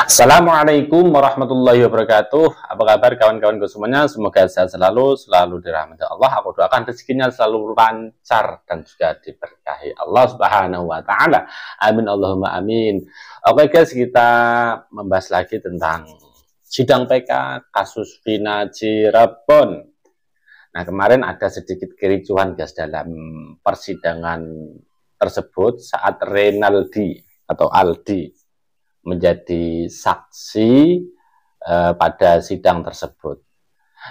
Assalamualaikum warahmatullahi wabarakatuh. Apa kabar kawan-kawanku semuanya? Semoga sehat selalu dirahmati Allah. Aku doakan rezekinya selalu lancar dan juga diberkahi Allah Subhanahu wa taala. Amin Allahumma amin. Oke guys, kita membahas lagi tentang sidang PK kasus Vina Cirebon. Nah, kemarin ada sedikit kericuhan guys dalam persidangan tersebut saat Renaldi atau Aldi menjadi saksi pada sidang tersebut.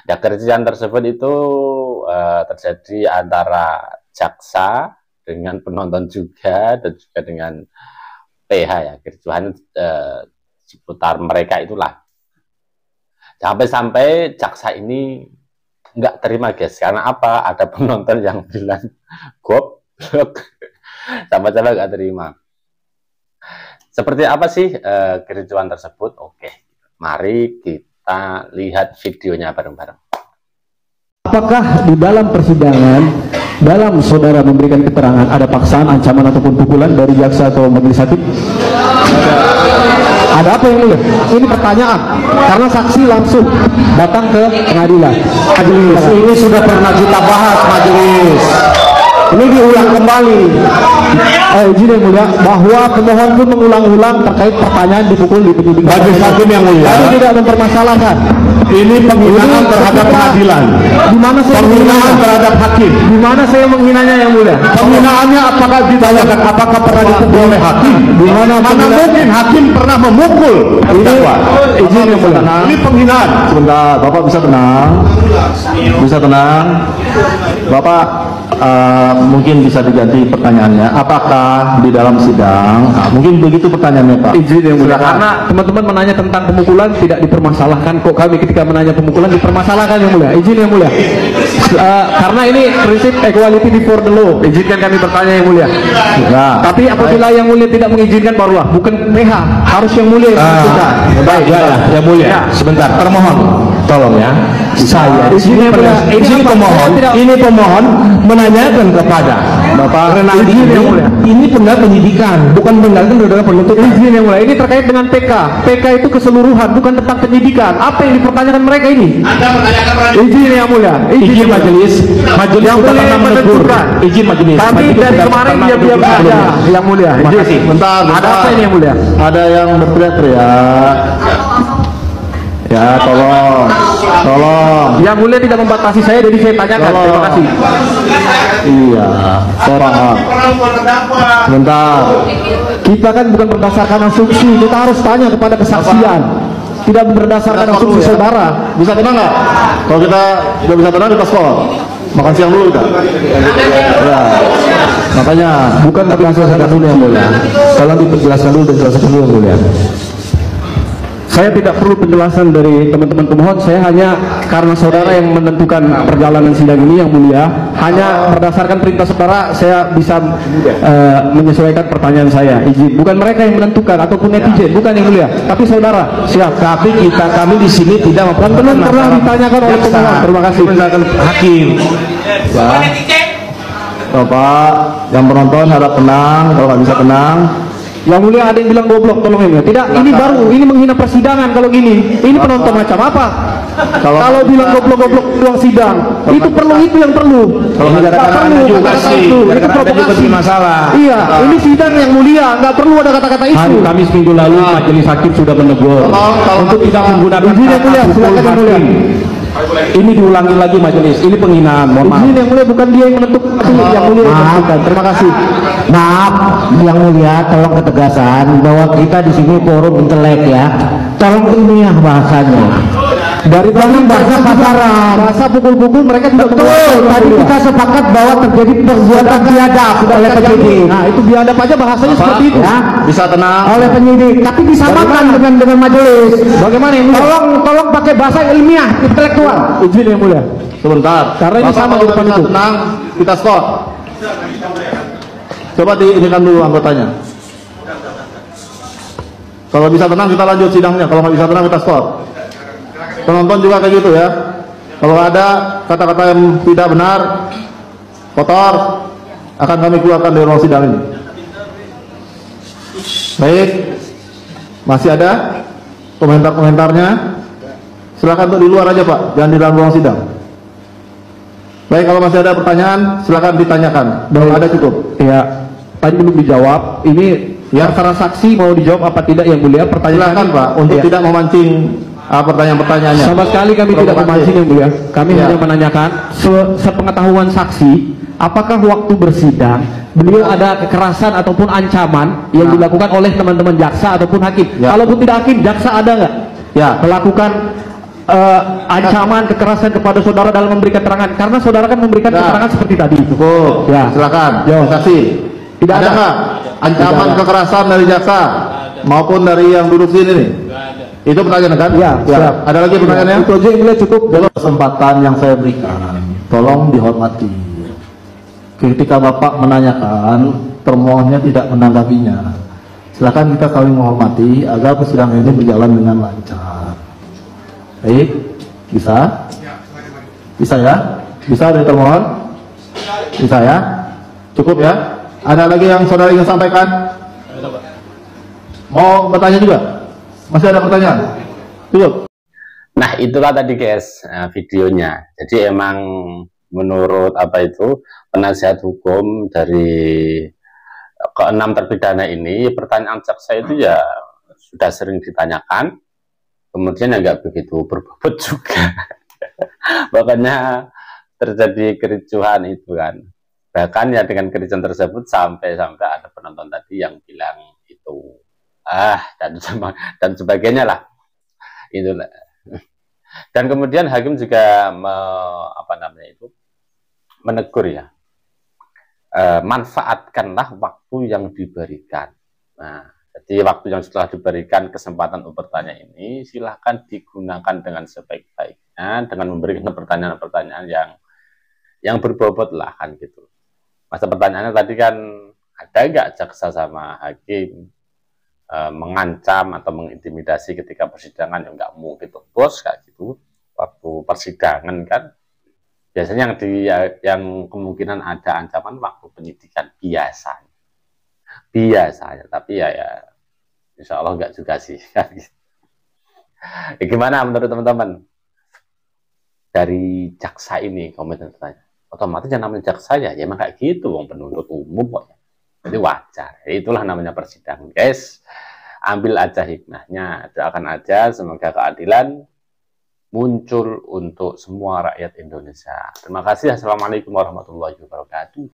Nah, kericuhan tersebut itu terjadi antara jaksa dengan penonton juga dan juga dengan PH ya. Kericuhan seputar mereka itulah. Sampai-sampai jaksa ini nggak terima guys. Karena apa? Ada penonton yang bilang goblok. Sama-sama nggak terima. Seperti apa sih kericuhan tersebut? Oke, mari kita lihat videonya bareng-bareng. Apakah di dalam persidangan, dalam saudara memberikan keterangan, ada paksaan, ancaman ataupun pukulan dari jaksa atau majelis hakim? Ada apa yang mulia? Ini pertanyaan, karena saksi langsung datang ke pengadilan. Majelis, ini sudah pernah kita bahas majelis. Ini diulang kembali. Izin yang mulia, bahwa pemohon pun mengulang-ulang terkait pertanyaan dipukul di penyidik. Majelis hakim yang mulia, kami tidak mempermasalahkan. Ini penghinaan terhadap pengadilan. Di mana saya penghinaan terhadap hakim? Di mana saya menghinanya yang mulia? Penghinaannya apakah ditanyakan apakah pernah dipukul oleh hakim? Di mana mungkin hakim pernah memukul terdakwa? Izin yang mulia. Ini penghinaan. Sebentar, Bapak bisa tenang. Bisa tenang. Bapak mungkin bisa diganti pertanyaannya. Apakah di dalam sidang? Mungkin begitu pertanyaannya, Pak. Izin yang mulia. Karena teman-teman menanya tentang pemukulan tidak dipermasalahkan. Kok kami ketika menanya pemukulan dipermasalahkan yang mulia? Izin yang mulia. Karena ini prinsip equality before the law. Izinkan kami bertanya yang mulia. Nah, tapi apabila yang mulia tidak mengizinkan barulah, bukan PH, harus yang mulia yang menentukan. Baik, yang mulia. Ya. Sebentar, termohon, tolong ya. Saya ini pemohon menanyakan kepada Bapak Renaldi ini benar penyidikan, bukan benar penuntut. Izin yang mulia, ini terkait dengan PK. PK itu keseluruhan, bukan tentang penyidikan. Apa yang dipertanyakan mereka ini? Anda menanyakan izin yang mulia. Izin majelis yang boleh menentukan. Izin majelis. Tapi dari kemarin dia ada yang mulia. Makasih. Bentar. Ada apa ini yang mulia? Ada yang berteriak-teriak. Ya, tolong. Yang mulia tidak membatasi saya, jadi saya tanyakan. Terima kasih. Iya, orang. Bentar. Kita kan bukan berdasarkan asumsi, kita harus tanya kepada kesaksian. Tidak berdasarkan asumsi saudara. Bisa tenang nggak? Kalau kita tidak bisa tenang, kita skor. Makan siang dulu kita. Ya. Makanya bukan berdasarkan dulu yang mulia. Tolong dijelaskan dulu dan jelaskan dulu yang mulia. Saya tidak perlu penjelasan dari teman-teman pemohon. Saya hanya karena saudara yang menentukan perjalanan sidang ini yang mulia, hanya berdasarkan perintah saudara saya bisa menyesuaikan pertanyaan saya. Izin. Bukan mereka yang menentukan ataupun netizen, bukan yang mulia, tapi saudara. Siap. Tapi kami di sini tidak belum pernah ditanyakan oleh pemohon. Terima kasih. Hakim. Ya. Bapak yang penonton harap tenang. Kalau nggak bisa tenang. Yang mulia ada yang bilang goblok, tolong ya. Tidak, ini baru, ini menghina persidangan kalau gini. Ini penonton macam apa? Kalau bilang goblok-goblok ruang sidang, itu perlu, itu yang perlu. Kalau nggak ada kata-kata juga sih, itu provokasi. Masalah. Iya, ini sidang yang mulia, nggak perlu ada kata-kata itu. Hari Kamis minggu lalu majelis hakim sudah menegur untuk tidak menggunakan kata pukul hakim. Ini diulangi lagi majelis, ini penghinaan. Mohon maaf. Ini yang mulia, bukan dia yang menentukan, yang mulia yang menentukan. Terima kasih. Maaf, yang mulia, tolong ketegasan bahwa kita di sini forum intelek ya. Tolong ilmiah bahasanya. Dari bahasa pasaran, bahasa pukul-pukul mereka juga betul. Tadi kita sepakat bahwa terjadi perbuatan biadab oleh penyidik. Nah, itu biadab aja bahasanya seperti itu. Ya, bisa tenang. Oleh penyidik, tapi disamakan dengan majelis. Bagaimana yang mulia? Tolong pakai bahasa ilmiah, intelektual. Izin yang mulia. Sebentar. Karena ini sama di depan itu. Tenang, kita skor. Coba diinikan dulu anggotanya. Kalau bisa tenang kita lanjut sidangnya. Kalau nggak bisa tenang kita skor. Penonton juga kayak gitu ya. Kalau ada kata-kata yang tidak benar, kotor, akan kami keluarkan dari ruang sidang ini. Baik, masih ada? komentar-komentarnya. Silakan untuk di luar aja Pak, jangan di dalam ruang sidang. Baik, kalau masih ada pertanyaan, silakan ditanyakan. Kalau ada cukup. Ya, tadi belum dijawab. Ini Ya. para saksi mau dijawab apa tidak yang mulia? Pertanyaan Silakan kami- Pak, untuk Ya. tidak memancing pertanyaan-pertanyaannya. Sama sekali kami tidak Provokasi. memancing yang mulia. Kami Ya. hanya menanyakan sepengetahuan saksi, apakah waktu bersidang beliau ada kekerasan ataupun ancaman yang Nah. dilakukan oleh teman-teman jaksa ataupun hakim? Ya. Kalaupun tidak hakim, jaksa ada nggak Ya. melakukan ancaman kekerasan kepada saudara dalam memberikan keterangan? Karena saudara kan memberikan Ya. keterangan seperti tadi. Cukup. Ya. Silakan. Yo. Terima kasih. Tidak ada. nggak ancaman Tidak ada. kekerasan dari jaksa maupun dari yang duduk sini nih? Itu pertanyaan kan? Ya, siap. Ada lagi pertanyaannya? Itu aja yang mulia cukup. Kesempatan yang saya berikan, tolong dihormati. Ketika Bapak menanyakan, termohonnya tidak menanggapinya. Silakan kita saling menghormati agar persidangan ini berjalan dengan lancar. Baik, bisa? Bisa ya? Bisa dari termohon? Bisa ya? Cukup ya? Ada lagi yang saudara ingin sampaikan? Mau bertanya juga? Masih ada pertanyaan? Cukup? Nah, itulah tadi guys videonya. Jadi emang menurut apa itu penasihat hukum dari ke-6 terpidana ini, pertanyaan jaksa itu ya sudah sering ditanyakan, kemudian ya nggak begitu berbobot juga. Makanya terjadi kericuhan itu kan. Bahkan ya dengan kericuhan tersebut sampai ada penonton tadi yang bilang itu dan sebagainya lah. Itulah. Dan kemudian hakim juga menegur ya, manfaatkanlah waktu yang diberikan. Nah, jadi waktu yang setelah diberikan kesempatan untuk bertanya ini silahkan digunakan dengan sebaik-baiknya dengan memberikan pertanyaan-pertanyaan yang berbobot lah kan gitu. Masa pertanyaannya tadi kan, ada nggak jaksa sama hakim mengancam atau mengintimidasi ketika persidangan? Ya nggak mungkin tuh bos kayak gitu. Waktu persidangan kan biasanya yang kemungkinan ada ancaman waktu penyidikan biasanya, tapi ya insya Allah nggak juga sih. Gimana menurut teman-teman dari jaksa ini? Komentar tanya. Otomatis yang namanya jaksa ya emang kayak gitu, wong penuntut umum kok ya. Jadi wajar. Itulah namanya persidangan, guys. Ambil aja hikmahnya, doakan aja semoga keadilan muncul untuk semua rakyat Indonesia. Terima kasih. Assalamualaikum warahmatullahi wabarakatuh.